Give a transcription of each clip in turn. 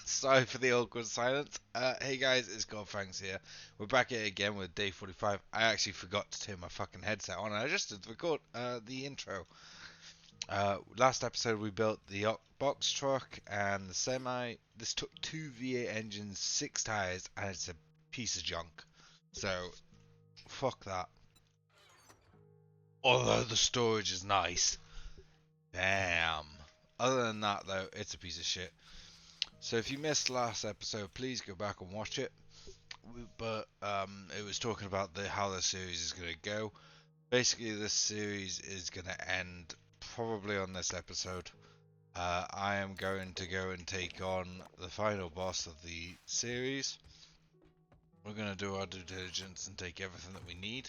Sorry for the awkward silence. Hey guys, it's God Franks here. We're back here again with day 45. I actually forgot to turn my fucking headset on and I just did record the intro. Last episode we built the box truck and the semi. This took 2 V8 engines, 6 tires, and it's a piece of junk. So, fuck that. Although the storage is nice. Damn. Other than that though, it's a piece of shit. So if you missed last episode, please go back and watch it. But it was talking about how the series is going to go. Basically, this series is going to end probably on this episode. I am going to go and take on the final boss of the series. We're going to do our due diligence and take everything that we need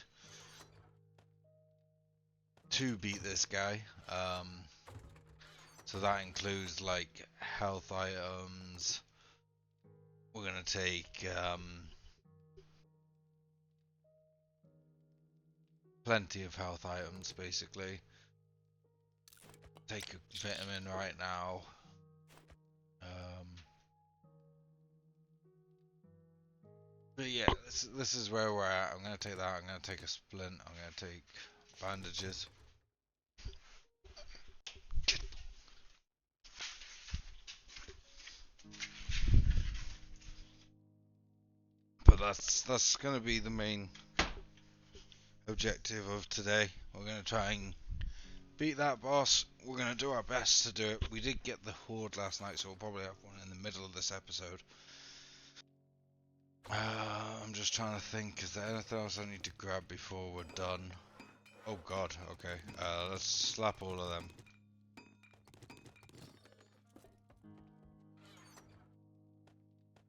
to beat this guy. So that includes like health items. We're going to take plenty of health items, basically. Take a vitamin right now. But yeah, this is where we're at. I'm gonna take that. I'm gonna take a splint. I'm gonna take bandages. But that's gonna be the main objective of today. We're gonna try and beat that boss. We're gonna do our best to do it. We did get the horde last night, so we'll probably have one in the middle of this episode. I'm just trying to think. Is there anything else I need to grab before we're done? Oh god. Okay. Let's slap all of them.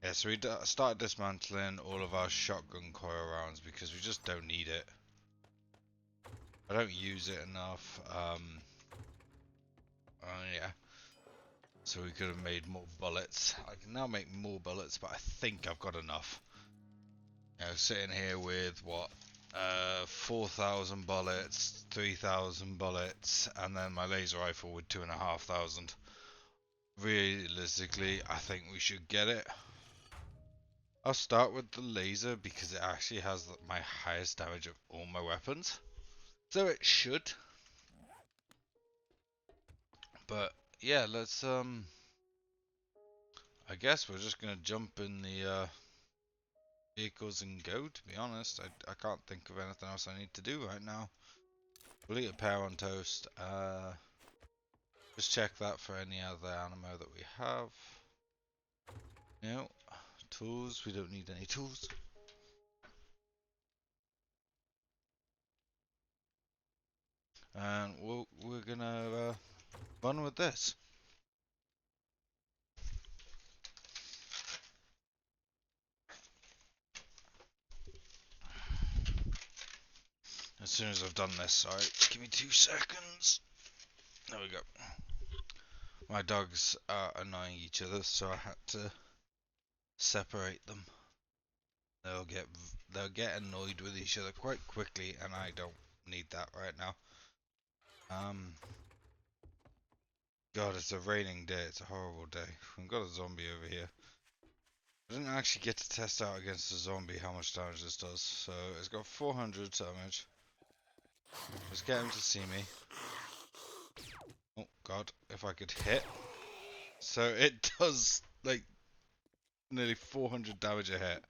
Yeah, so we started dismantling all of our shotgun coil rounds because we just don't need it. I don't use it enough. Yeah. So we could have made more bullets. I can now make more bullets, but I think I've got enough. You know, sitting here with what? 4,000 bullets, 3,000 bullets, and then my laser rifle with 2,500. Realistically, I think we should get it. I'll start with the laser because it actually has my highest damage of all my weapons. So it should. But yeah, let's I guess we're just gonna jump in the vehicles and go, to be honest. I can't think of anything else I need to do right now. We'll eat a pear on toast. Just check that for any other ammo that we have. No. Tools, we don't need any tools. And we're gonna run with this. As soon as I've done this, sorry, give me 2 seconds. There we go. My dogs are annoying each other, so I had to separate them. They'll get annoyed with each other quite quickly, and I don't need that right now. God, it's a raining day. It's a horrible day. We've got a zombie over here. I didn't actually get to test out against a zombie how much damage this does. So it's got 400 damage. Let's get him to see me. Oh God, if I could hit. So it does like nearly 400 damage a hit.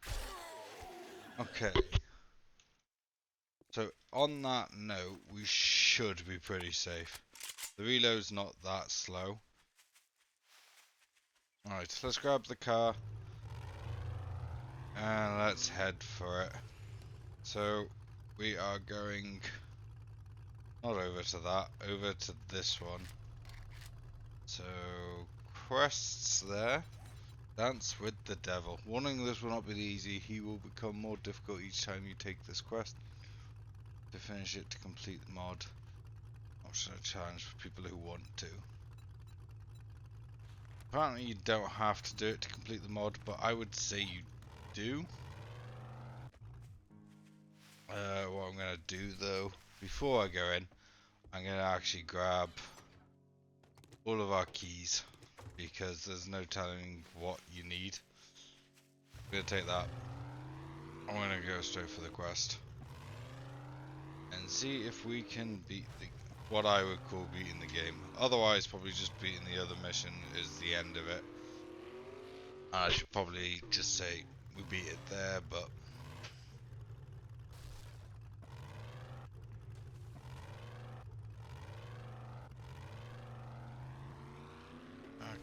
Okay. So on that note, we should be pretty safe. The reload's not that slow. Alright, so let's grab the car. And let's head for it. So we are going not over to that, over to this one. So quests there. Dance with the devil. Warning, this will not be easy. He will become more difficult each time you take this quest. To finish it, to complete the mod. Optional challenge for people who want to. Apparently you don't have to do it to complete the mod, but I would say you do. What I'm going to do though, before I go in, I'm going to actually grab all of our keys. because there's no telling what you need. I'm gonna take that. I'm gonna go straight for the quest and see if we can beat what I would call beating the game. Otherwise, probably just beating the other mission is the end of it. I should probably just say we beat it there, but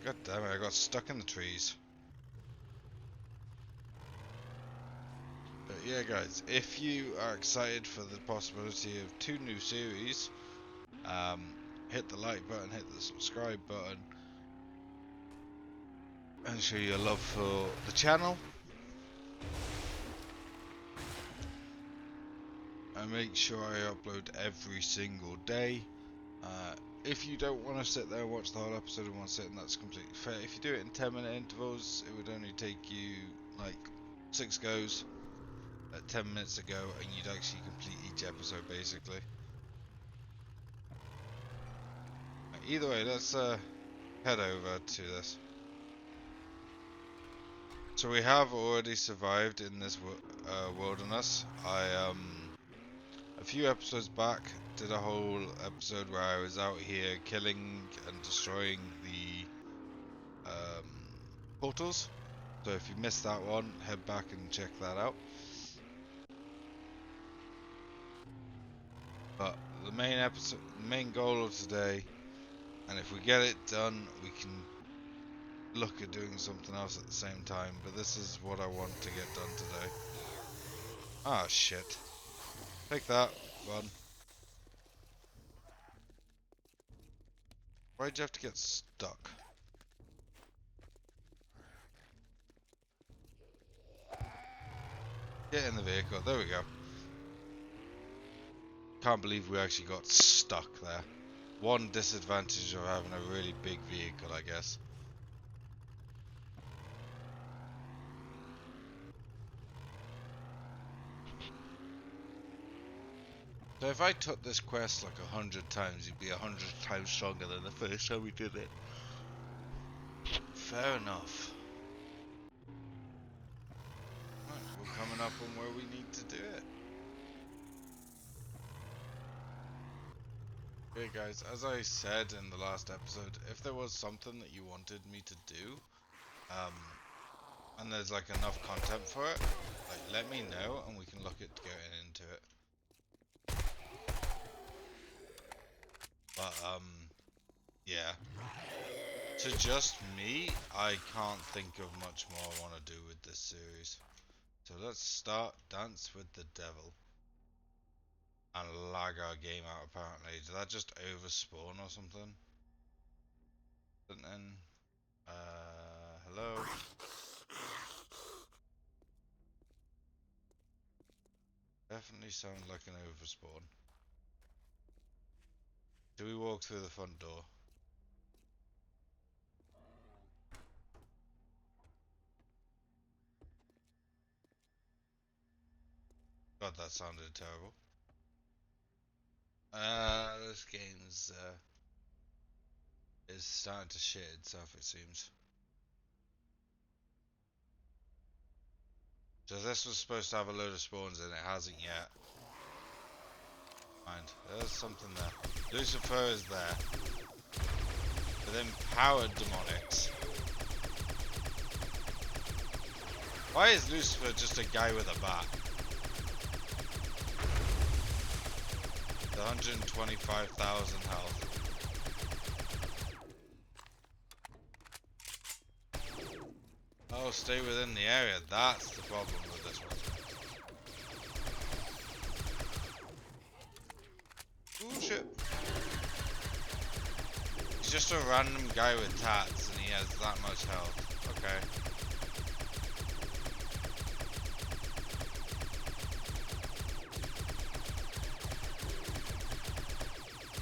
god damn it, I got stuck in the trees. But yeah guys, if you are excited for the possibility of 2 new series, hit the like button, hit the subscribe button, and show your love for the channel. And make sure I upload every single day. If you don't want to sit there and watch the whole episode in one sitting, that's completely fair. If you do it in 10-minute intervals, it would only take you like 6 goes at 10 minutes ago, and you'd actually complete each episode basically. Either way, let's head over to this. So we have already survived in this wilderness. A few episodes back did a whole episode where I was out here killing and destroying the portals. So if you missed that one, head back and check that out. But the main goal of today, and if we get it done, we can look at doing something else at the same time. But this is what I want to get done today. Ah, shit. Take that, run. Why'd you have to get stuck? Get in the vehicle, there we go. Can't believe we actually got stuck there. One disadvantage of having a really big vehicle, I guess. So if I took this quest like 100 times, you'd be 100 times stronger than the first time we did it. Fair enough. Right, we're coming up on where we need to do it. Okay guys, as I said in the last episode, if there was something that you wanted me to do, and there's like enough content for it, like let me know and we can look at getting into it. But yeah. To just me, I can't think of much more I want to do with this series. So let's start Dance with the Devil. And lag our game out apparently. Did that just overspawn or something? Something. Hello? Definitely sounds like an overspawn. Do we walk through the front door? God, that sounded terrible. This game's is starting to shit itself, it seems. So this was supposed to have a load of spawns in it, hasn't yet. Mind, there's something there. Lucifer is there. With empowered demonics. Why is Lucifer just a guy with a bat? 125,000 health. Oh, stay within the area. That's the problem with this one. Ooh, shit. He's just a random guy with tats and he has that much health. Okay.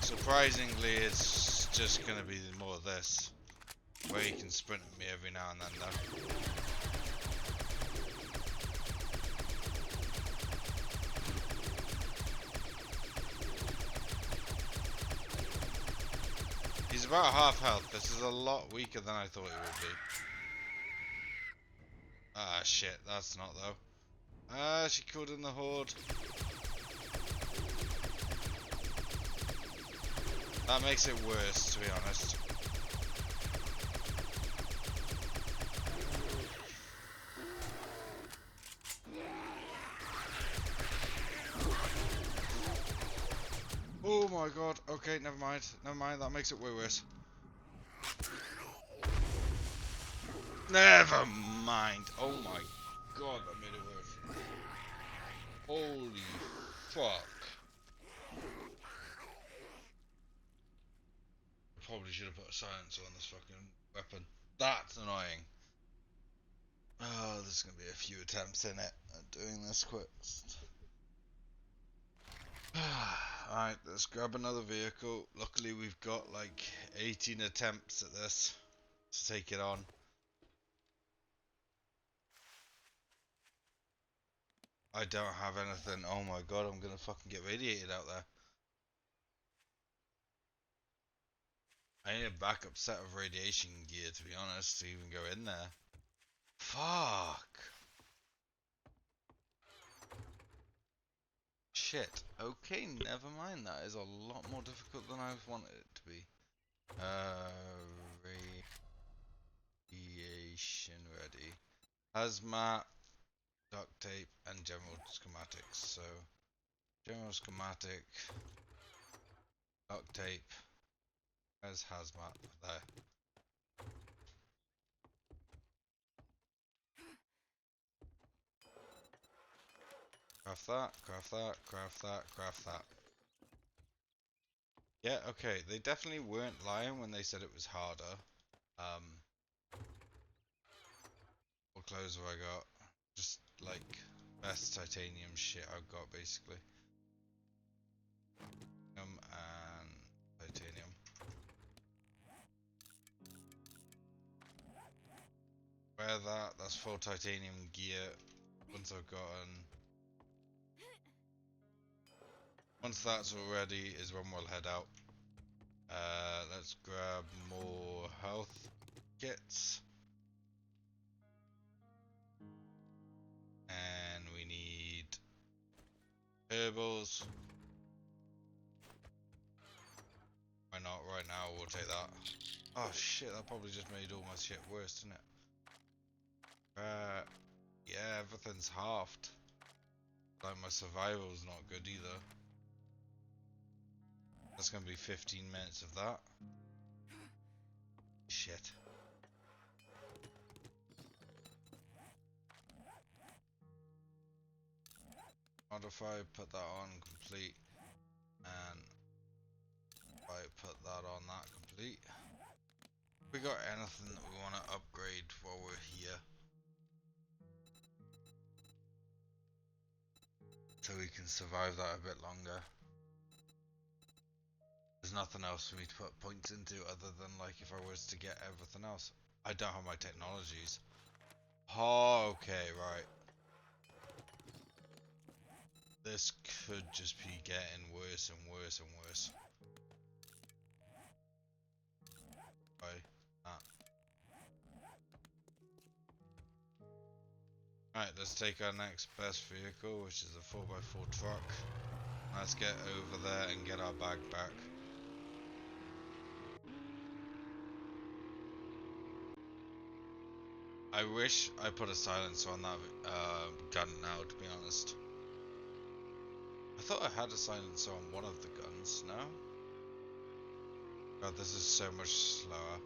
Surprisingly, it's just gonna be more of this, where he can sprint at me every now and then though. He's He's about half health. This is a lot weaker than I thought it would be. Ah, shit. That's not, though. Ah, she killed in the horde. That makes it worse, to be honest. Oh my god. Okay, never mind. Never mind. That makes it way worse. Never mind. Oh my god, that made it worse. Holy fuck. Probably should have put a silencer on this fucking weapon. That's annoying. Oh, there's gonna be a few attempts in it at doing this quest. Alright, let's grab another vehicle. Luckily we've got like 18 attempts at this to take it on. I don't have anything. Oh my god, I'm gonna fucking get radiated out there. I need a backup set of radiation gear, to be honest, to even go in there. Fuck. Shit. Okay, never mind. That is a lot more difficult than I wanted it to be. Radiation ready. Hazmat, duct tape, and general schematics. So, general schematic, duct tape. Where's hazmat? There. Craft that, craft that, craft that, craft that. Yeah, okay, they definitely weren't lying when they said it was harder. What clothes have I got? Just like best titanium shit I've got basically. And titanium. Wear that, that's full titanium gear. Once I've gotten... Once that's all ready is when we'll head out. Let's grab more health kits. And we need herbals. Why not? Right now we'll take that. Oh shit, that probably just made all my shit worse, didn't it? Yeah, everything's halved. Like my survival's not good either. That's gonna be 15 minutes of that. Shit. Modify, put that on complete, and I put that on that complete. We got anything that we want to upgrade while we're here, so we can survive that a bit longer. There's nothing else for me to put points into other than like if I was to get everything else. I don't have my technologies. Oh, okay, right. This could just be getting worse and worse and worse. Right. Alright, let's take our next best vehicle, which is a 4x4 truck. Let's get over there and get our bag back. I wish I put a silencer on that gun now, to be honest. I thought I had a silencer on one of the guns, no? God, this is so much slower.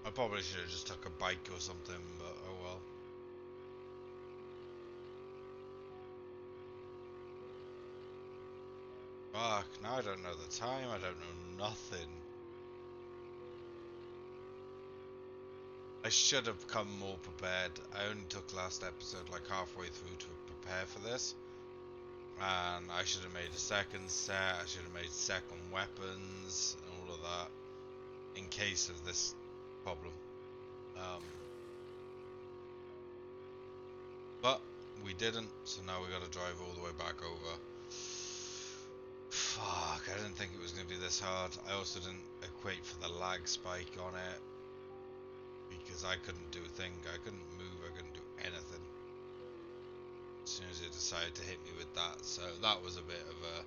I probably should have just took a bike or something, but oh well. Fuck, now I don't know the time, I don't know nothing. I should have come more prepared. I only took last episode like halfway through to prepare for this. And I should have made a second set, I should have made second weapons and all of that in case of this problem. But we didn't, so now we gotta drive all the way back over. Fuck, I didn't think it was going to be this hard. I also didn't equate for the lag spike on it. Because I couldn't do a thing. I couldn't move, I couldn't do anything. As soon as it decided to hit me with that. So that was a bit of a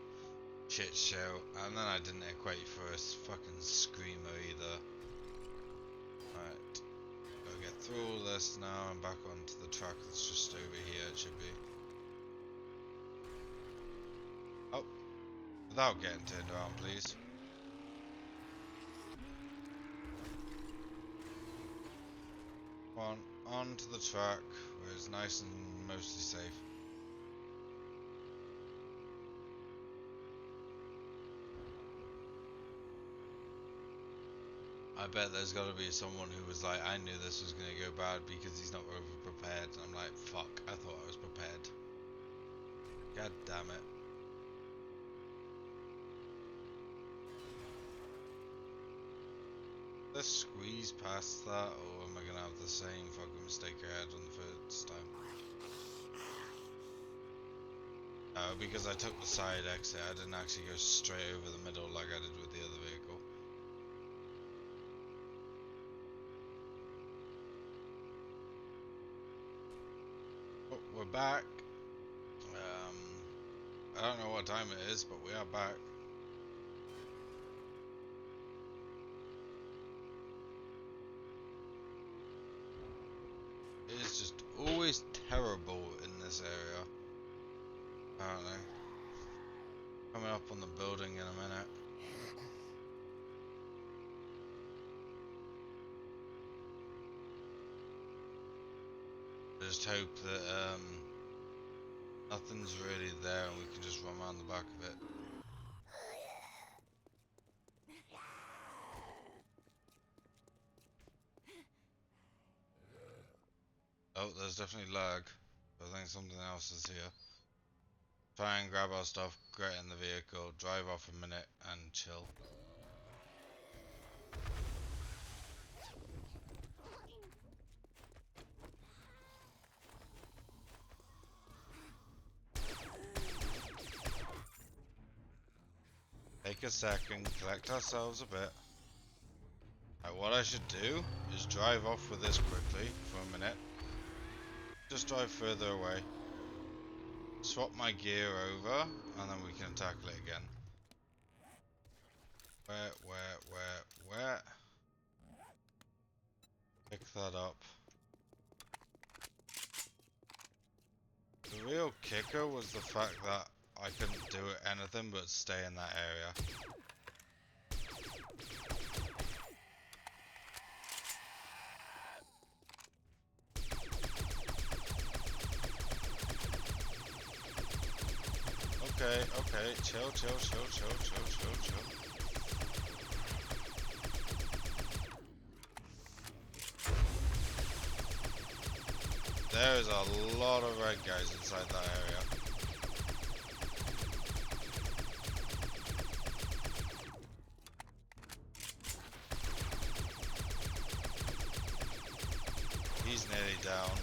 shit show. And then I didn't equate for a fucking screamer either. Right. Gotta get through all this now and back onto the track that's just over here, it should be. Oh. Without getting turned around, please. Onto the track where it's nice and mostly safe. I bet there's got to be someone who was like, I knew this was going to go bad because he's not over prepared. And I'm like, fuck, I thought I was prepared. God damn it. Let's squeeze past that, or am I going to have the same fucking mistake I had on the first time? Because I took the side exit, I didn't actually go straight over the middle like I did with the other vehicle. Oh, we're back. I don't know what time it is, but we are back. It is just always terrible in this area. Apparently. Coming up on the building in a minute. I just hope that nothing's really there and we can just run around the back of it. Oh, there's definitely lag. I think something else is here. Try and grab our stuff, get in the vehicle, drive off a minute and chill. Take a second, collect ourselves a bit. Right, what I should do is drive off with this quickly for a minute. Just drive further away. Swap my gear over, and then we can tackle it again. Where? Pick that up. The real kicker was the fact that I couldn't do anything but stay in that area. Okay, chill. There is a lot of red guys inside that area. He's nearly down.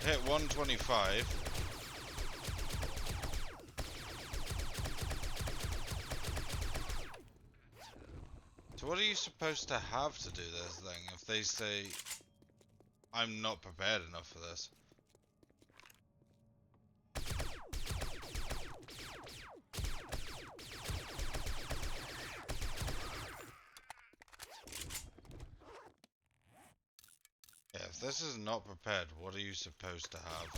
Hit 125. So what are you supposed to have to do this thing if they say I'm not prepared enough for this? Yeah, if this is not prepared, what are you supposed to have?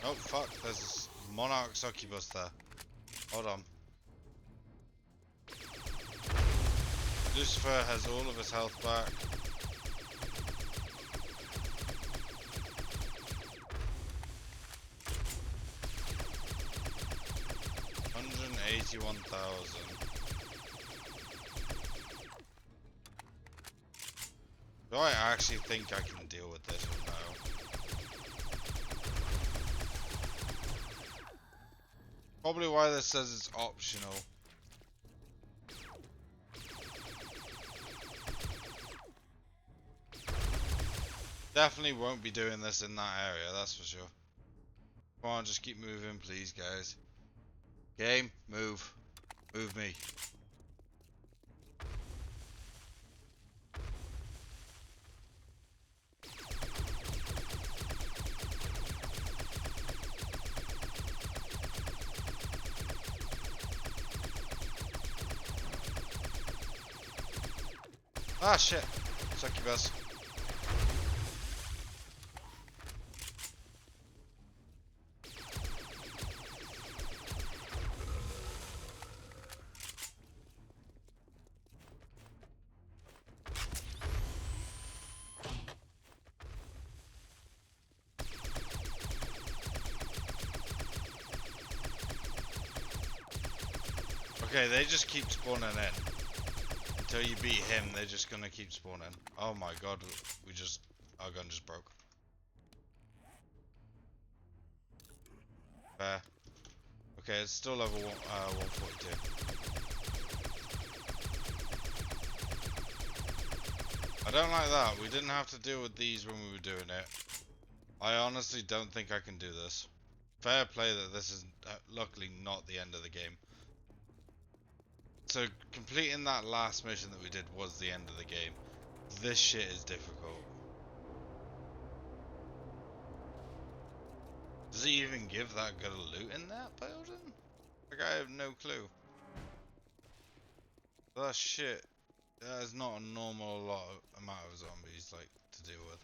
Oh fuck, there's a Monarch succubus there. Hold on. Lucifer has all of his health back. 81,000. Do I actually think I can deal with this or no? Probably why this says it's optional. Definitely won't be doing this in that area, that's for sure. Come on, just keep moving, please, guys. Game, move. Move me. Ah, shit. Succubus. Okay, they just keep spawning in. Until you beat him, they're just gonna keep spawning. Oh my god, our gun just broke. Fair. Okay, it's still level 142. I don't like that. We didn't have to deal with these when we were doing it. I honestly don't think I can do this. Fair play that this is luckily not the end of the game. So completing that last mission that we did was the end of the game. This shit is difficult. Does it even give that good a loot in that building? Like, I have no clue. That shit, that is not a normal amount of zombies, like, to deal with.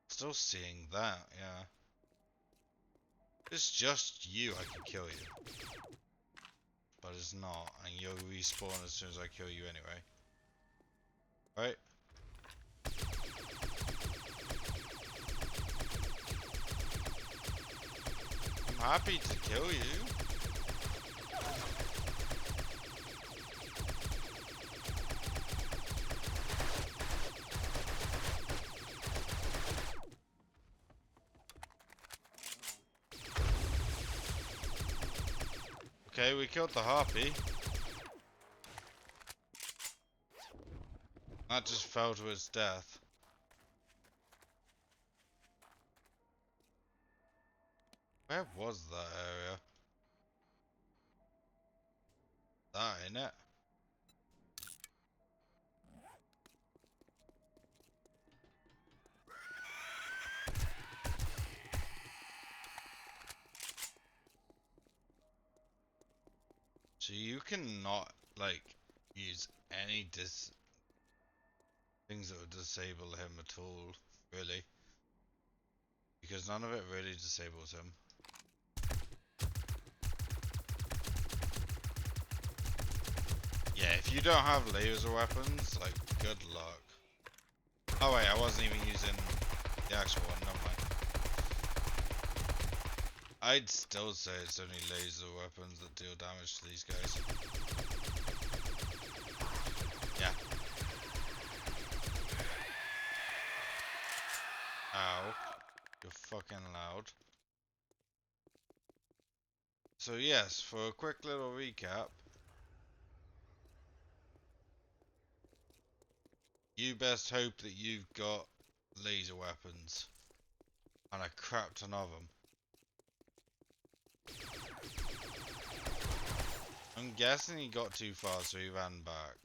Still seeing that, yeah. It's just you, I can kill you. But it's not, and you'll respawn as soon as I kill you anyway. Right? I'm happy to kill you. Okay, we killed the harpy. That just fell to its death. Where was that area? That, ain't it? So you cannot, like, use any things that would disable him at all, really. Because none of it really disables him. Yeah, if you don't have laser weapons, like, good luck. Oh wait, I wasn't even using the actual one, never mind. I'd still say it's only laser weapons that deal damage to these guys. Yeah. Ow. You're fucking loud. So yes, for a quick little recap, you best hope that you've got laser weapons. And a crap ton of them. I'm guessing he got too far, so he ran back.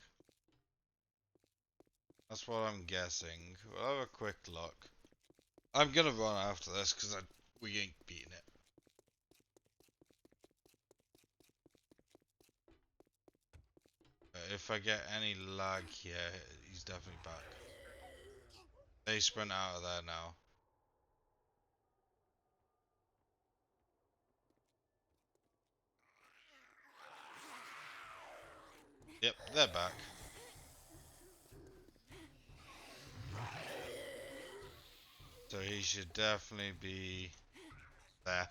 That's what I'm guessing. We'll have a quick look. I'm gonna run after this, because we ain't beating it. If I get any lag here, he's definitely back. They sprint out of there now. Yep, they're back. So he should definitely be there.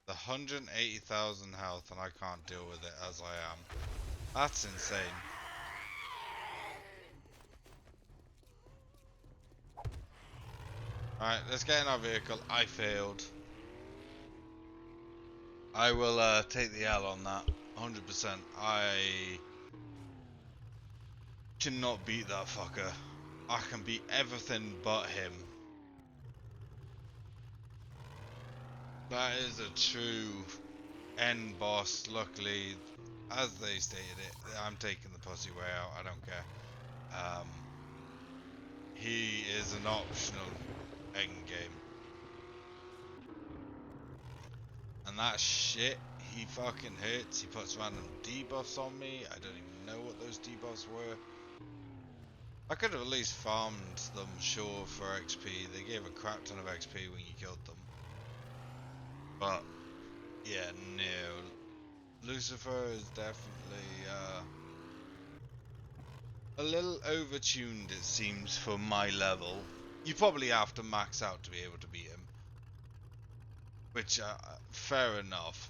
The 180,000 health and I can't deal with it as I am. That's insane. Alright, let's get in our vehicle. I failed. I will take the L on that. 100%. I cannot beat that fucker. I can beat everything but him. That is a true end boss. Luckily, as they stated it, I'm taking the pussy way out. I don't care. He is an optional end game. And that shit, he fucking hurts. He puts random debuffs on me. I don't even know what those debuffs were. I could have at least farmed them, sure, for XP. They gave a crap ton of XP when you killed them. But, yeah, no. Lucifer is definitely, a little overtuned, it seems, for my level. You probably have to max out to be able to beat him. Which, fair enough.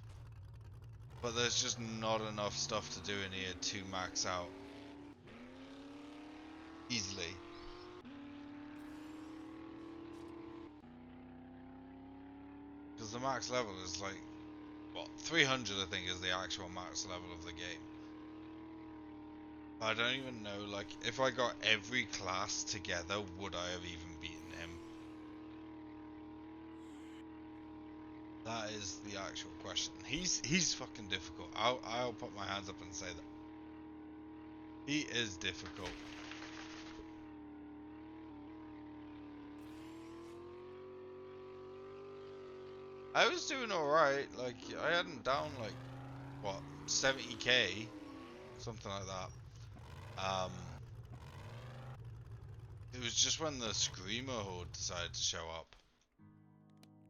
But there's just not enough stuff to do in here to max out easily. Because the max level is like, what, 300 I think is the actual max level of the game. I don't even know, like, if I got every class together, would I have even beaten him? That is the actual question. He's fucking difficult. I'll put my hands up and say that. He is difficult. I was doing alright, like, I had him down, like, what, 70k? Something like that. It was just when the Screamer Horde decided to show up.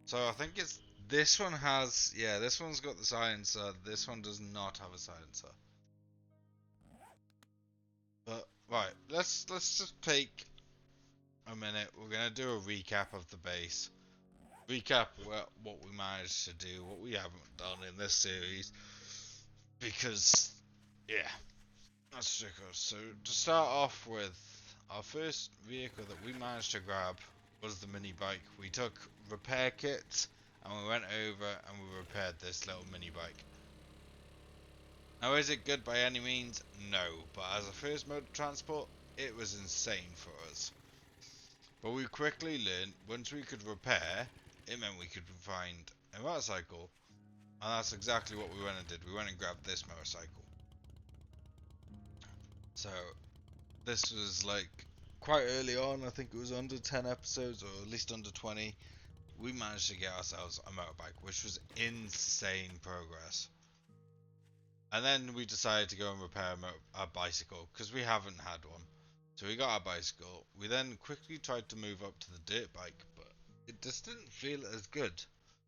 So I think it's, this one has, yeah, this one's got the silencer, this one does not have a silencer. But, right, let's just take a minute, we're gonna do a recap of the base. Recap what we managed to do, what we haven't done in this series. Because, yeah, that's ridiculous. So, to start off with, our first vehicle that we managed to grab was the mini bike. We took repair kits and we went over and we repaired this little mini bike. Now, is it good by any means? No, but as a first mode of transport, it was insane for us. But we quickly learned once we could repair, it meant we could find a motorcycle. And that's exactly what we went and did. We went and grabbed this motorcycle. So, this was like quite early on. I think it was under 10 episodes, or at least under 20. We managed to get ourselves a motorbike, which was insane progress. And then we decided to go and repair a bicycle, because we haven't had one. So we got our bicycle. We then quickly tried to move up to the dirt bike, but it just didn't feel as good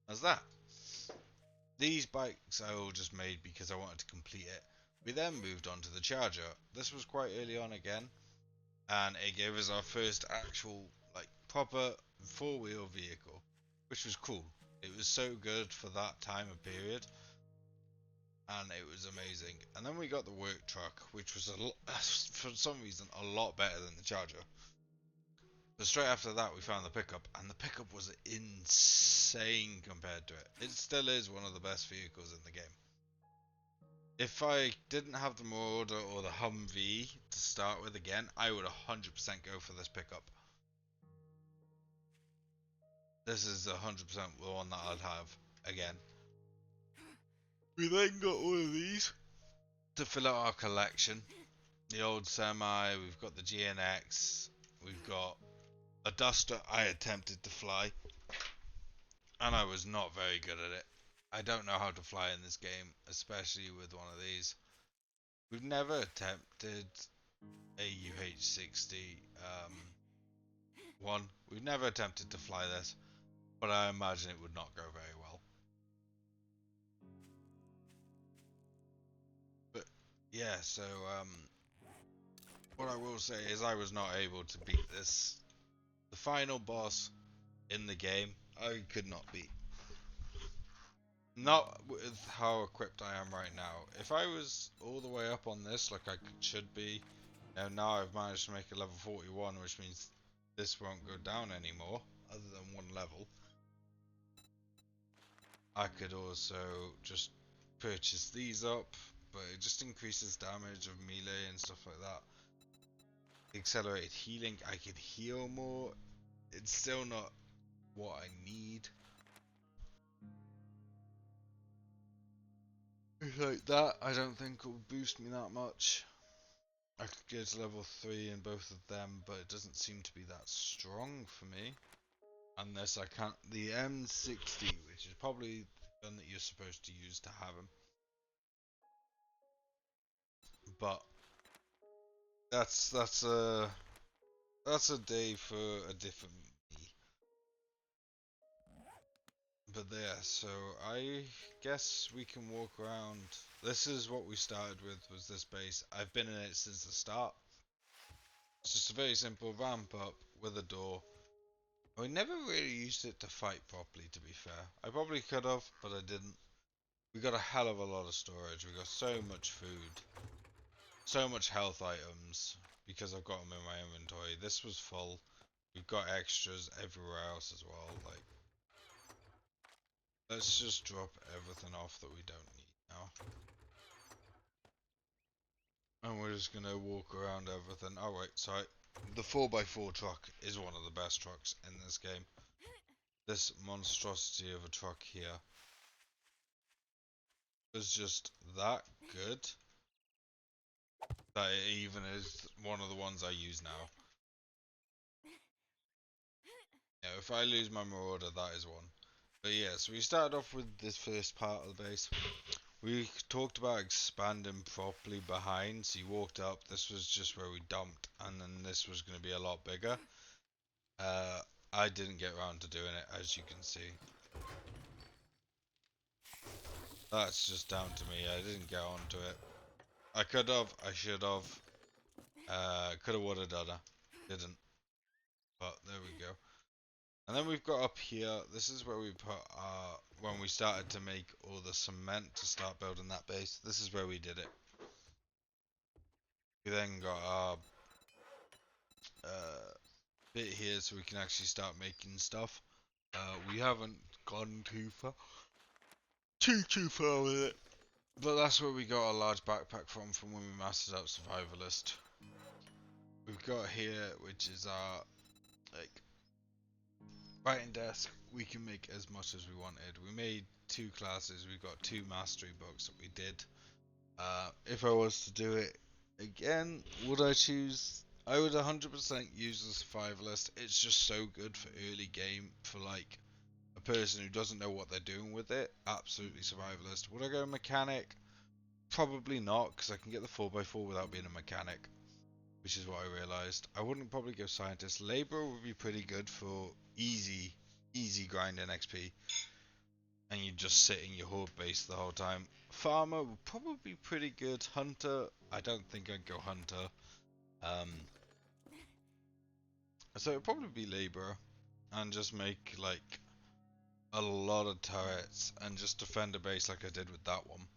as that. These bikes I all just made because I wanted to complete it. We then moved on to the Charger. This was quite early on again, and it gave us our first actual, like, proper four-wheel vehicle, which was cool. It was so good for that time of period, and it was amazing. And then we got the work truck, which was for some reason a lot better than the Charger. But straight after that we found the pickup, and the pickup was insane compared to it. It still is one of the best vehicles in the game. If I didn't have the Marauder or the Humvee to start with again, I would 100% go for this pickup. This is 100% the one that I'd have again. We then got one of these to fill out our collection. The old semi, we've got the GNX, we've got a Duster I attempted to fly, and I was not very good at it. I don't know how to fly in this game, especially with one of these. We've never attempted a UH-60 one. We've never attempted to fly this, but I imagine it would not go very well. But yeah, so what I will say is I was not able to beat this. The final boss in the game, I could not beat. Not with how equipped I am right now. If I was all the way up on this, like I should be, now I've managed to make a level 41, which means this won't go down anymore, other than one level. I could also just purchase these up, but it just increases damage of melee and stuff like that. Accelerated healing, I could heal more. It's still not what I need. Like that, I don't think it will boost me that much. I could go to level 3 in both of them, but it doesn't seem to be that strong for me. Unless I can't. The M60, which is probably the gun that you're supposed to use to have him. But that's a day for a different me. But there, so I guess we can walk around. This is what we started with, was this base. I've been in it since the start. It's just a very simple ramp up with a door. We never really used it to fight properly, to be fair. I probably could have, but I didn't. We got a hell of a lot of storage. We got so much food. So much health items, because I've got them in my inventory. This was full. We've got extras everywhere else as well. Like, let's just drop everything off that we don't need now. And we're just gonna walk around everything. Oh wait, sorry. The 4x4 truck is one of the best trucks in this game. This monstrosity of a truck here is just that good that it even is one of the ones I use now. Yeah, if I lose my Marauder, that is one. But yeah, so we started off with this first part of the base. We talked about expanding properly behind, so you walked up, this was just where we dumped, and then this was going to be a lot bigger. I didn't get around to doing it, as you can see. That's just down to me, I didn't get onto it. I could have, I should have, could have, would have, done it. Didn't. But there we go. And then we've got up here, this is where we put when we started to make all the cement to start building that base, this is where we did it. We then got our bit here so we can actually start making stuff. We haven't gone too far with it. But that's where we got a large backpack from when we mastered out Survivalist. We've got here, which is our, like, writing desk. We can make as much as we wanted. We made 2 classes, we got 2 mastery books that we did. If I was to do it again, would I choose? I would 100% use the Survivalist. It's just so good for early game, for like a person who doesn't know what they're doing with it. Absolutely Survivalist. Would I go mechanic? Probably not, because I can get the 4x4 without being a mechanic, which is what I realised. I wouldn't probably go scientist. Labourer would be pretty good for easy grinding XP, and you just sit in your horde base the whole time. Farmer would probably be pretty good. Hunter, I don't think I'd go hunter. So it'd probably be labourer, and just make like a lot of turrets and just defend a base like I did with that one.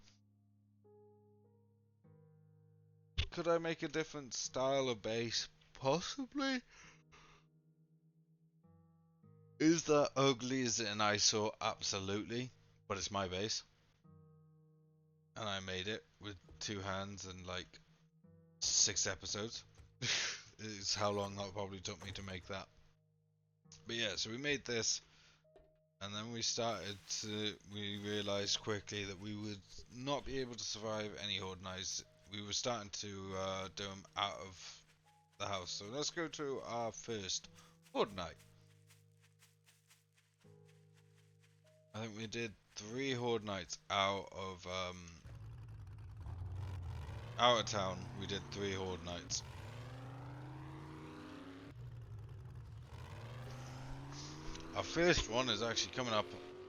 Could I make a different style of base? Possibly. Is that ugly? Is it an eyesore? Absolutely. But it's my base. And I made it with 2 hands and like 6 episodes. It's how long that probably took me to make that. But yeah, so we made this. And then we realized quickly that we would not be able to survive any horde nights. We were starting to do them out of the house. So let's go to our first horde night. I think we did 3 horde nights out of town. We did 3 horde nights. Our first one is actually coming up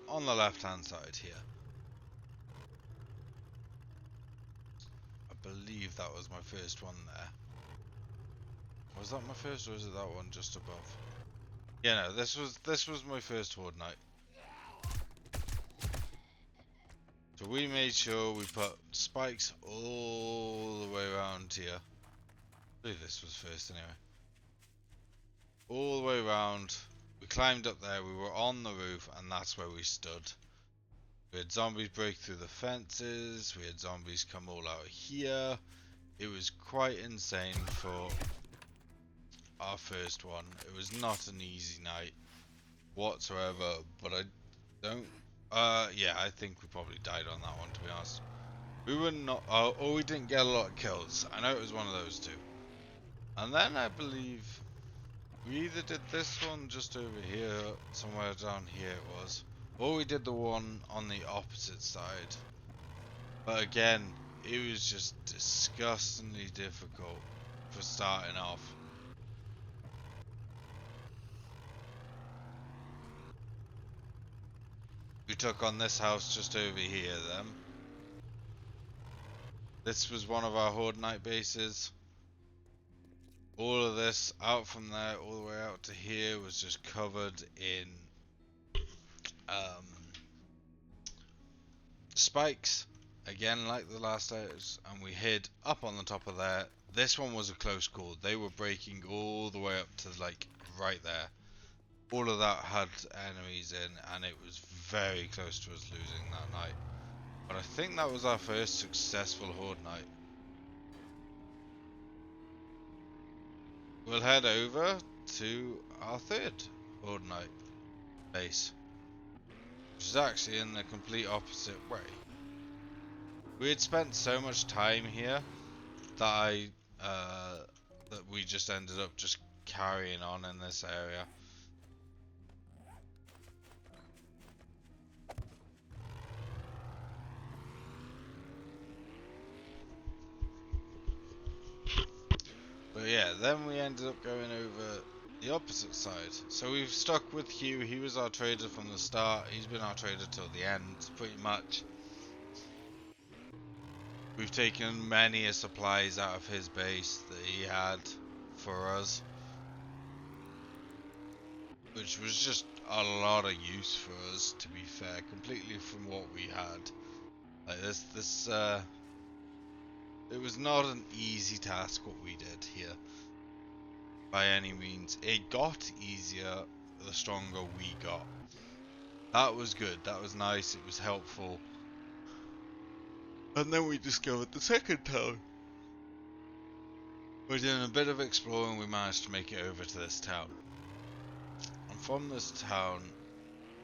on the left hand side here. I believe that was my first one there. Was that my first, or is it that one just above? Yeah, no, this was my first horde night. So we made sure we put spikes all the way around here. I believe this was first anyway. All the way around. We climbed up there, we were on the roof, and that's where we stood. We had zombies break through the fences, we had zombies come all out here. It was quite insane for our first one. It was not an easy night whatsoever, but I don't... yeah, I think we probably died on that one, to be honest. We were not... or we didn't get a lot of kills. I know it was one of those two. And then I believe we either did this one just over here, somewhere down here it was, or we did the one on the opposite side. But again, it was just disgustingly difficult for starting off. We took on this house just over here then. This was one of our Horde Night bases. All of this out from there all the way out to here was just covered in spikes, again like the last house, and we hid up on the top of there. This one was a close call. They were breaking all the way up to like right there. All of that had enemies in, and it was very close to us losing that night. But I think that was our first successful Horde night. We'll head over to our third Horde night base, which is actually in the complete opposite way. We had spent so much time here that that we just ended up just carrying on in this area. But yeah, then we ended up going over the opposite side. So we've stuck with Hugh. He was our trader from the start. He's been our trader till the end, pretty much. We've taken many a supplies out of his base that he had for us, which was just a lot of use for us, to be fair, completely from what we had. Like it was not an easy task what we did here, by any means. It got easier the stronger we got. That was good, that was nice, it was helpful. And then we discovered the second town. We're doing a bit of exploring, we managed to make it over to this town. And from this town,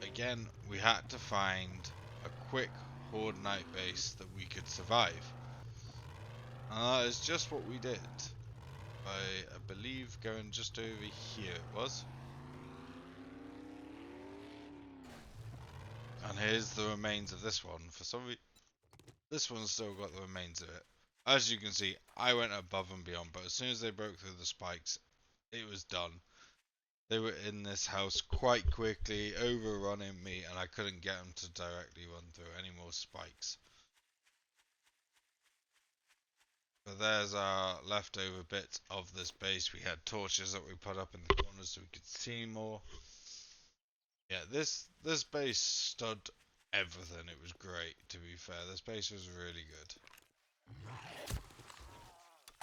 again, we had to find a quick Horde night base that we could survive. And that is just what we did. I believe going just over here it was. And here's the remains of this one. For some reason, this one's still got the remains of it. As you can see, I went above and beyond, but as soon as they broke through the spikes, it was done. They were in this house quite quickly, overrunning me, and I couldn't get them to directly run through any more spikes. But there's our leftover bit of this base. We had torches that we put up in the corners so we could see more. Yeah, this base stood everything. It was great, to be fair. This base was really good.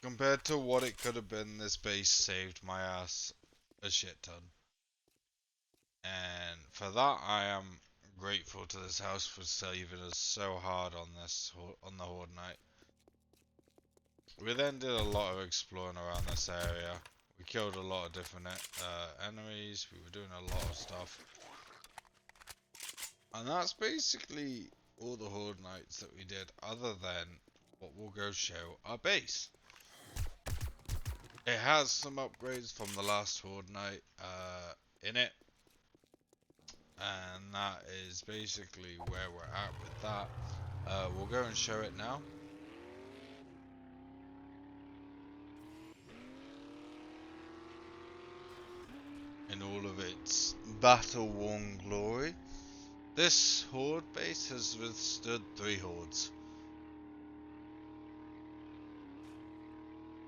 Compared to what it could have been, this base saved my ass a shit ton. And for that, I am grateful to this house for saving us so hard on the Horde night. We then did a lot of exploring around this area. We killed a lot of different enemies. We were doing a lot of stuff. And that's basically all the Horde nights that we did, other than what we'll go show our base. It has some upgrades from the last Horde night in it. And that is basically where we're at with that. We'll go and show it now. In all of its battle-worn glory. This Horde base has withstood 3 Hordes.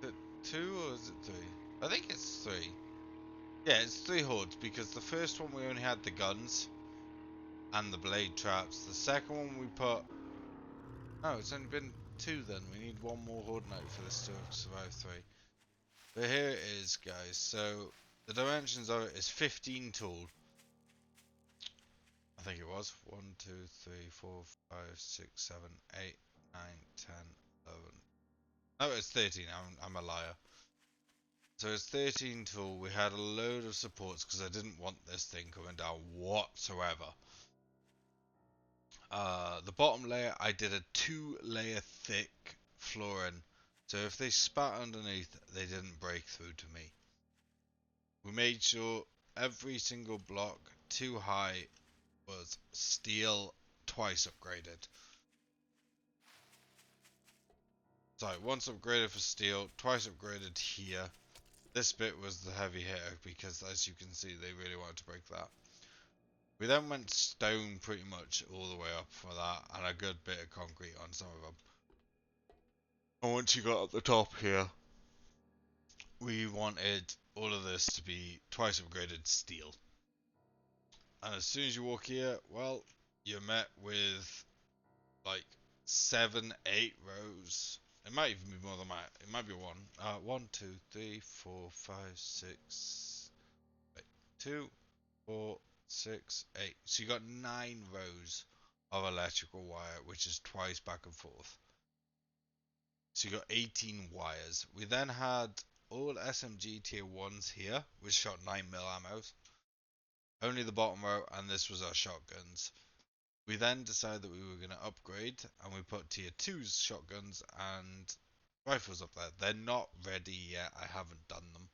Is it 2 or is it 3? I think it's 3. Yeah, it's 3 Hordes because the first one we only had the guns and the blade traps. The second one we put Oh, it's only been 2 then. We need 1 more Horde Knight for this to survive 3. But here it is, guys. So, the dimensions of it is 15 tall. I think it was. 1, 2, 3, 4, 5, 6, 7, 8, 9, 10, 11. No, it's 13. I'm a liar. So it's 13 tall. We had a load of supports because I didn't want this thing coming down whatsoever. The bottom layer, I did a 2-layer thick flooring. So if they spat underneath, they didn't break through to me. We made sure every single block 2 high was steel twice upgraded. Sorry, once upgraded for steel, twice upgraded here. This bit was the heavy hitter because, as you can see, they really wanted to break that. We then went stone pretty much all the way up for that, and a good bit of concrete on some of them. And once you got up the top here, we wanted all of this to be twice upgraded steel. And as soon as you walk here, well, you're met with like 7, 8 rows. It might even be more than that. It might be 1. 1, 2, 3, 4, 5, 6. Wait, 2, 4, 6, 8. So you got 9 rows of electrical wire, which is twice back and forth. So you got 18 wires. We then had all SMG tier 1s here, which shot 9mm ammos. Only the bottom row, and this was our shotguns. We then decided that we were going to upgrade, and we put tier 2's shotguns and rifles up there. They're not ready yet, I haven't done them.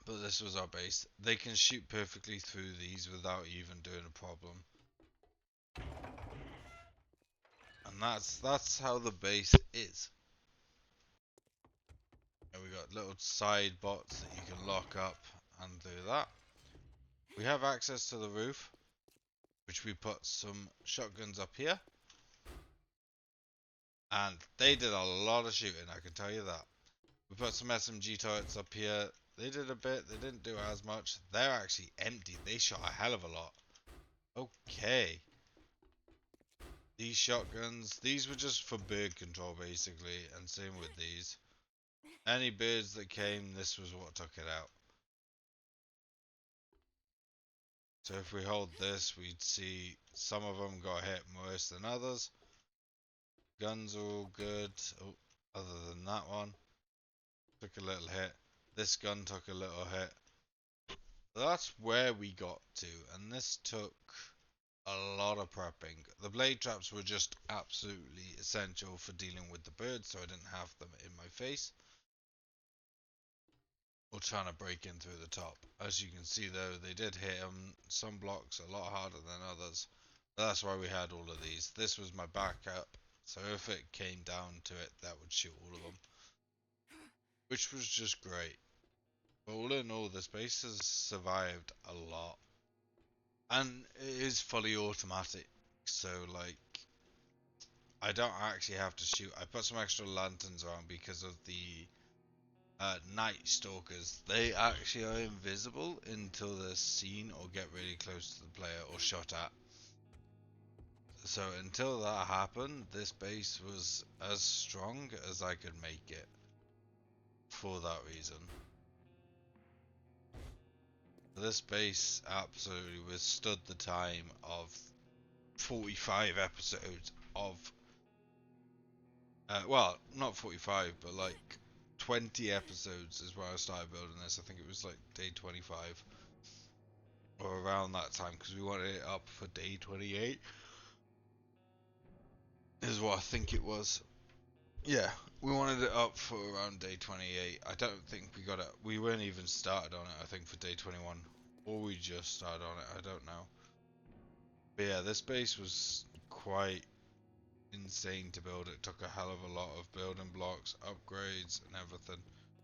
But this was our base. They can shoot perfectly through these without even doing a problem. And that's how the base is. And we got little side bots that you can lock up and do that. We have access to the roof, which we put some shotguns up here. And they did a lot of shooting, I can tell you that. We put some SMG turrets up here. They did a bit, they didn't do as much. They're actually empty, they shot a hell of a lot. Okay. These shotguns, these were just for bird control basically, and same with these. Any birds that came, this was what took it out. So if we hold this, we'd see some of them got hit worse than others. Guns are all good, oh, other than that one. Took a little hit. This gun took a little hit. That's where we got to, and this took a lot of prepping. The blade traps were just absolutely essential for dealing with the birds, so I didn't have them in my face. Or trying to break in through the top. As you can see though, they did hit some blocks a lot harder than others. But that's why we had all of these. This was my backup, so if it came down to it, that would shoot all of them. Which was just great. But all in all, this base has survived a lot. And it is fully automatic, so like, I don't actually have to shoot. I put some extra lanterns on because of the night stalkers. They actually are invisible until they're seen or get really close to the player or shot at. So until that happened, this base was as strong as I could make it for that reason. This base absolutely withstood the time of 45 episodes of well, not 45, but like 20 episodes is where I started building this. I think it was like day 25 or around that time, because we wanted it up for day 28 is what I think it was. Yeah, we wanted it up for around day 28. I don't think we got it. We weren't even started on it, I think, for day 21, or we just started on it, I don't know. But yeah, this base was quite insane to build. It took a hell of a lot of building blocks, upgrades and everything.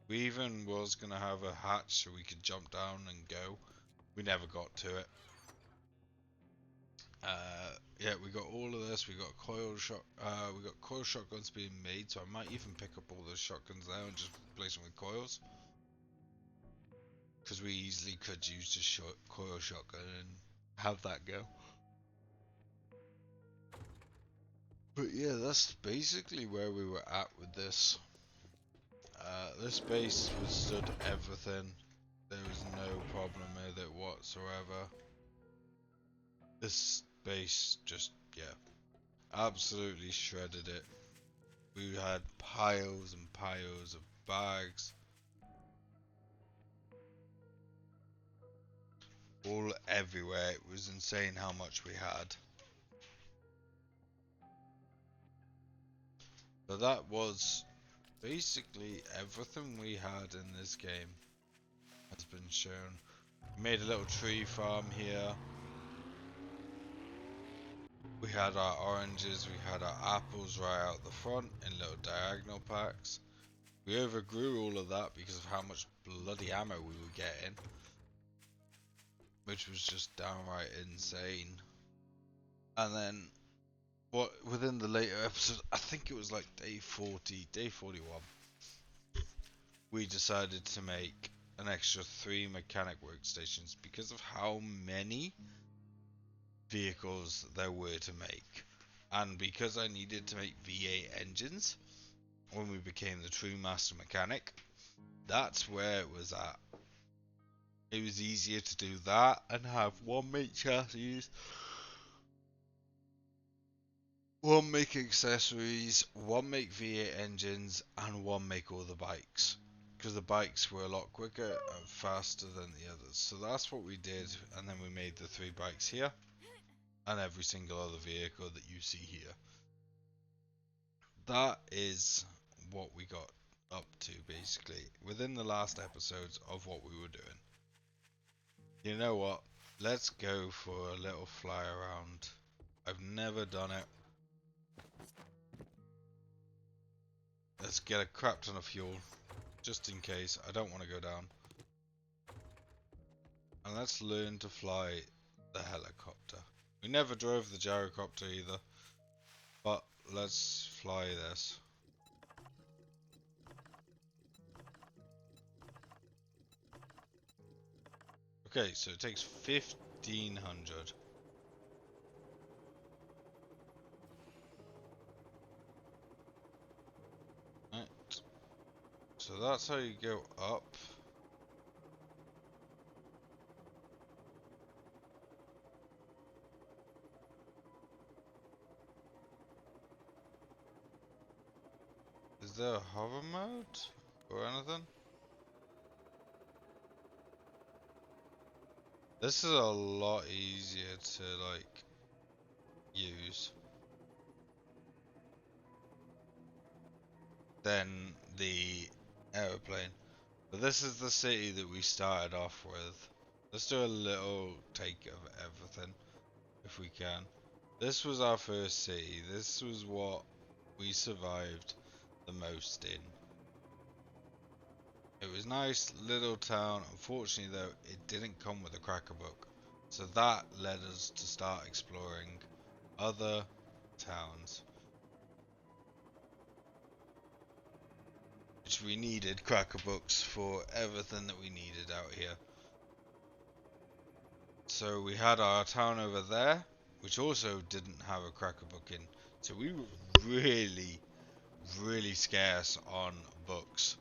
We even was gonna have a hatch so we could jump down and go. We never got to it. Yeah, we got all of this. We got coil shotguns being made, so I might even pick up all those shotguns now and just replace them with coils. Because we easily could use the coil shotgun and have that go. But yeah, that's basically where we were at with this. This base withstood everything. There was no problem with it whatsoever. This base just, yeah, absolutely shredded it. We had piles and piles of bags. All everywhere. It was insane how much we had. But that was basically everything we had in this game has been shown. We made a little tree farm here. We had our oranges, we had our apples right out the front in little diagonal packs. We overgrew all of that because of how much bloody ammo we were getting, which was just downright insane. And then, within the later episodes, I think it was like day 40, day 41, we decided to make an extra 3 mechanic workstations because of how many vehicles there were to make. And because I needed to make V8 engines when we became the true master mechanic, that's where it was at. It was easier to do that and have one make chassis, one make accessories, one make V8 engines, and one make all the bikes. Because the bikes were a lot quicker and faster than the others. So that's what we did, and then we made the 3 bikes here, and every single other vehicle that you see here. That is what we got up to, basically, within the last episodes of what we were doing. You know what? Let's go for a little fly around. I've never done it. Let's get a crap ton of fuel, just in case. I don't want to go down. And let's learn to fly the helicopter. We never drove the gyrocopter either, but let's fly this. Okay, so it takes 1500. Right. So that's how you go up. Is there a hover mode or anything? This is a lot easier to like use than the aeroplane. But this is the city that we started off with. Let's do a little take of everything if we can. This was our first city. This was what we survived the most in. It was nice little town. Unfortunately though, it didn't come with a cracker book. So that led us to start exploring other towns. Which we needed cracker books for everything that we needed out here. So we had our town over there, which also didn't have a cracker book in. So we were really scarce on books.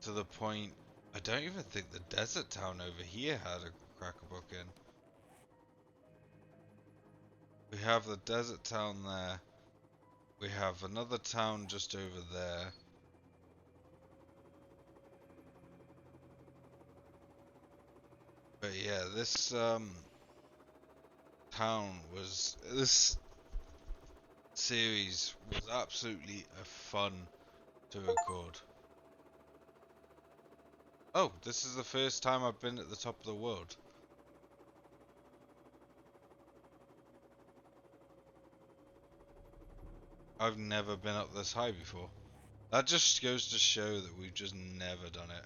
To the point, I don't even think the desert town over here had a cracker book in. We have the desert town there. We have another town just over there. But yeah, this this series was absolutely a fun to record. Oh, this is the first time I've been at the top of the world. I've never been up this high before. That just goes to show that we've just never done it.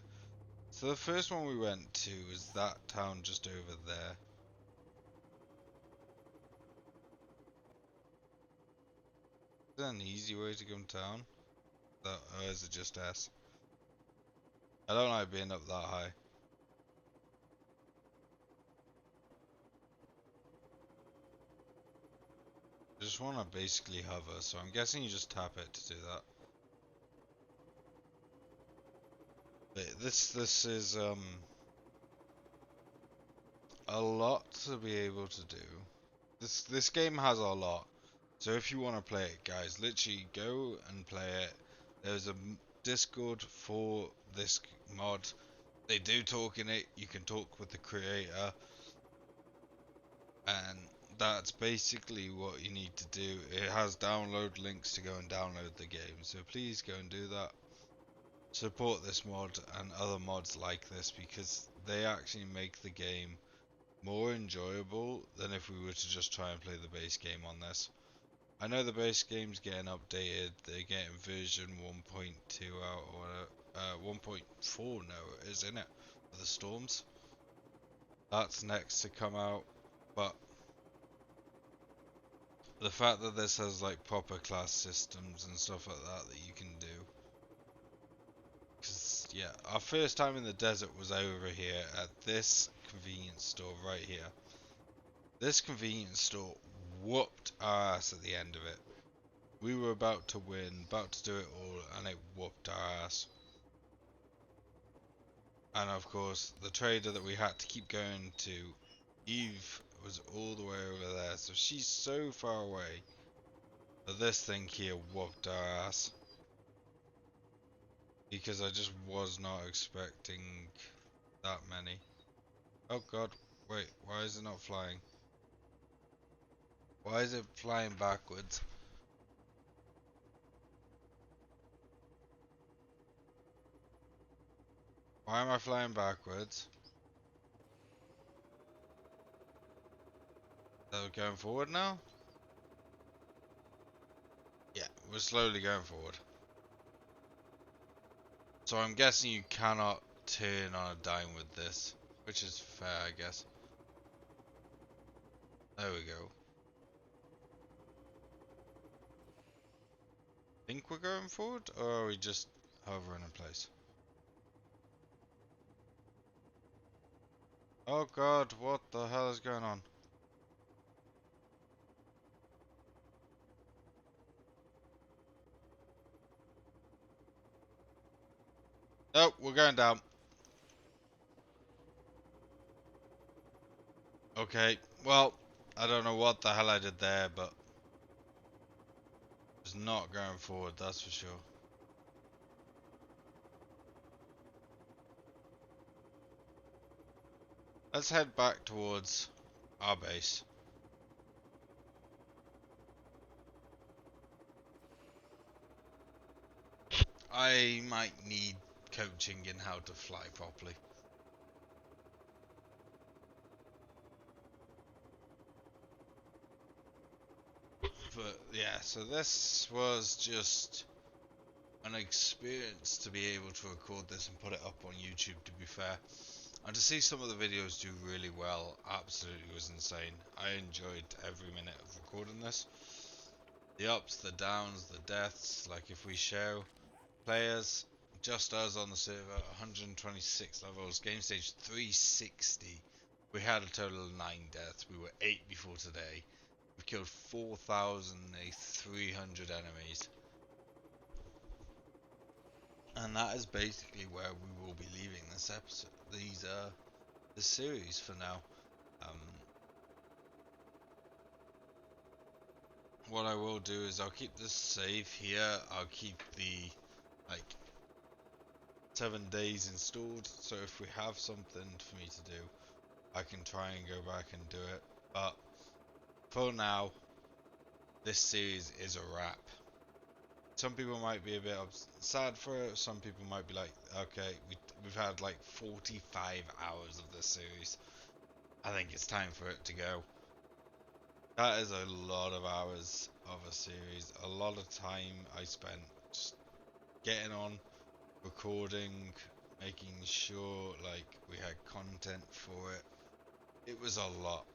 So the first one we went to is that town just over there. Is there an easy way to go in town? Or is it just S? I don't like being up that high. just want to basically hover, so I'm guessing you just tap it to do that. But this is a lot to be able to do. This game has a lot. So if you want to play it, guys, literally go and play it. There's a Discord for this mod. They do talk in it. You can talk with the creator. And that's basically what you need to do. It has download links to go and download the game. So please go and do that. Support this mod and other mods like this because they actually make the game more enjoyable than if we were to just try and play the base game on this. I know the base game's getting updated, they're getting version 1.2 out or 1.4 now, isn't it? For the Storms. That's next to come out, but the fact that this has like proper class systems and stuff like that that you can do. Because, yeah, our first time in the desert was over here at this convenience store right here. This convenience store whooped our ass at the end of it. We were about to win, about to do it all, and it whooped our ass. And of course, the trader that we had to keep going to, Eve, was all the way over there, so she's so far away. But this thing here whooped our ass. Because I just was not expecting that many. Oh god, wait, why is it not flying? Why is it flying backwards? Why am I flying backwards? Are we going forward now? Yeah, we're slowly going forward. So I'm guessing you cannot turn on a dime with this, which is fair, I guess. There we go. Think we're going forward, or are we just hovering in place? Oh god, what the hell is going on? Nope, we're going down. Okay, well, I don't know what the hell I did there, but it's not going forward, that's for sure. Let's head back towards our base. I might need coaching in how to fly properly. But yeah, so this was just an experience to be able to record this and put it up on YouTube, to be fair. And to see some of the videos do really well absolutely was insane. I enjoyed every minute of recording this. The ups, the downs, the deaths, like if we show players, just us on the server, 126 levels, game stage 360. We had a total of 9 deaths. We were 8 before today. We killed 4,300 enemies. And that is basically where we will be leaving this episode, this series for now. What I will do is I'll keep this save here. I'll keep the 7 days installed, so if we have something for me to do, I can try and go back and do it. But for now, this series is a wrap. Some people might be a bit sad for it. Some people might be like, okay, we've had like 45 hours of this series. I think it's time for it to go. That is a lot of hours of a series. A lot of time I spent just getting on, recording, making sure like we had content for it. It was a lot.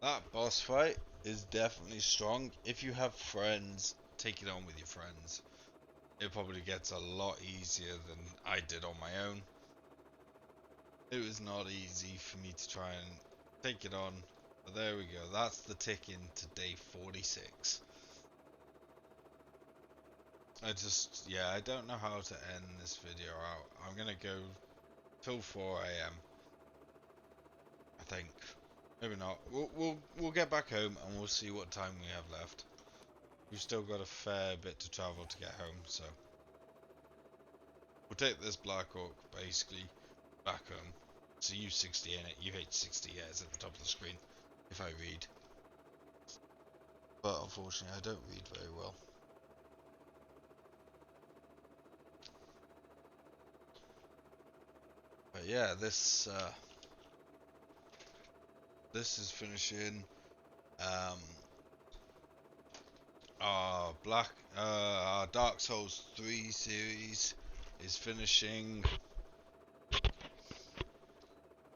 That boss fight is definitely strong. If you have friends, take it on with your friends. it probably gets a lot easier than I did on my own. It was not easy for me to try and take it on, but there we go. That's the tick into day 46. I don't know how to end this video out. I'm gonna go till 4 AM. I think. Maybe not. We'll get back home and we'll see what time we have left. We've still got a fair bit to travel to get home, so we'll take this Black Hawk basically back home. So U60 in it, UH60, yeah, it's at the top of the screen if I read. But unfortunately I don't read very well. But yeah, this is finishing. Our Dark Souls 3 series is finishing,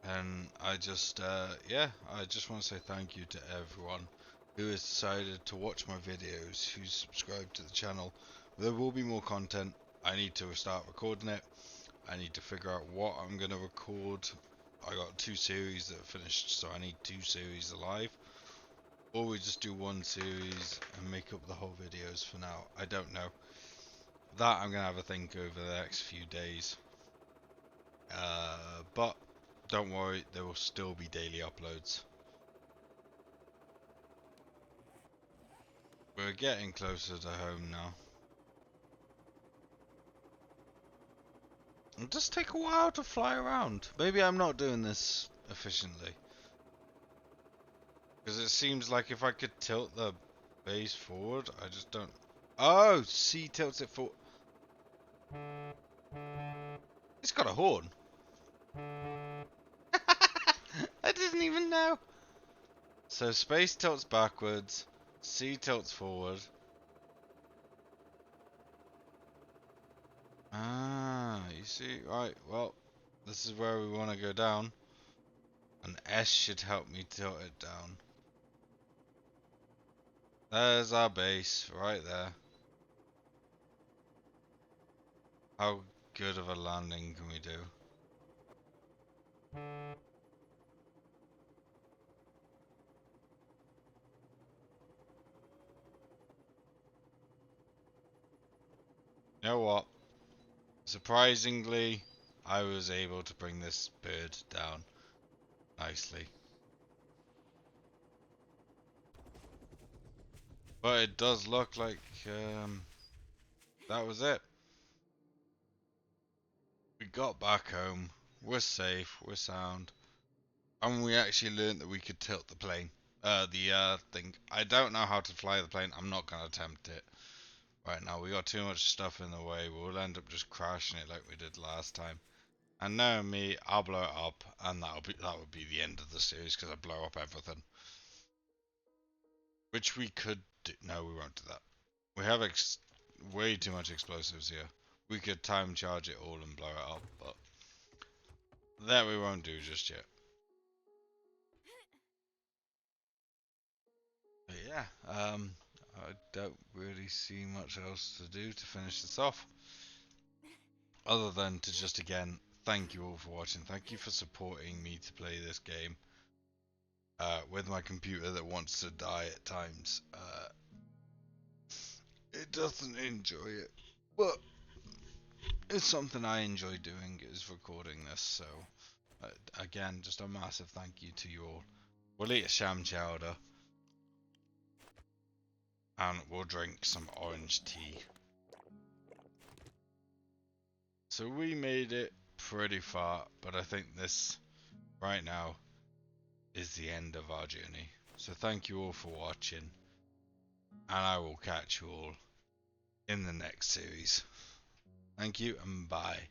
and I just want to say thank you to everyone who has decided to watch my videos, who's subscribed to the channel. There will be more content. I need to start recording it. I need to figure out what I'm going to record. I got 2 series that are finished, so I need 2 series alive. Or we just do 1 series and make up the whole videos for now. I don't know. That I'm going to have a think over the next few days. But don't worry, there will still be daily uploads. We're getting closer to home now. It does take a while to fly around. Maybe I'm not doing this efficiently. Because it seems like if I could tilt the base forward, I just don't... Oh, C tilts it forward. It's got a horn. I didn't even know. So space tilts backwards, C tilts forward. Ah, you see, right, well, this is where we want to go down. And S should help me tilt it down. There's our base, right there. How good of a landing can we do? You know what? Surprisingly, I was able to bring this bird down nicely. But it does look like that was it. We got back home, we're safe, we're sound, and we actually learned that we could tilt the plane. The thing. I don't know how to fly the plane, I'm not going to attempt it. Right now, we got too much stuff in the way, we'll end up just crashing it like we did last time. And knowing me, I'll blow it up, and that would be the end of the series, because I blow up everything. Which we could do. No, we won't do that. We have way too much explosives here. We could time charge it all and blow it up, but that we won't do just yet. But yeah, I don't really see much else to do to finish this off. Other than to just again, thank you all for watching. Thank you for supporting me to play this game. With my computer that wants to die at times. It doesn't enjoy it. But it's something I enjoy doing, is recording this, so again, just a massive thank you to you all. We'll eat a sham chowder and we'll drink some orange tea. So we made it pretty far, but I think this right now is the end of our journey. So thank you all for watching, and I will catch you all in the next series. Thank you and bye.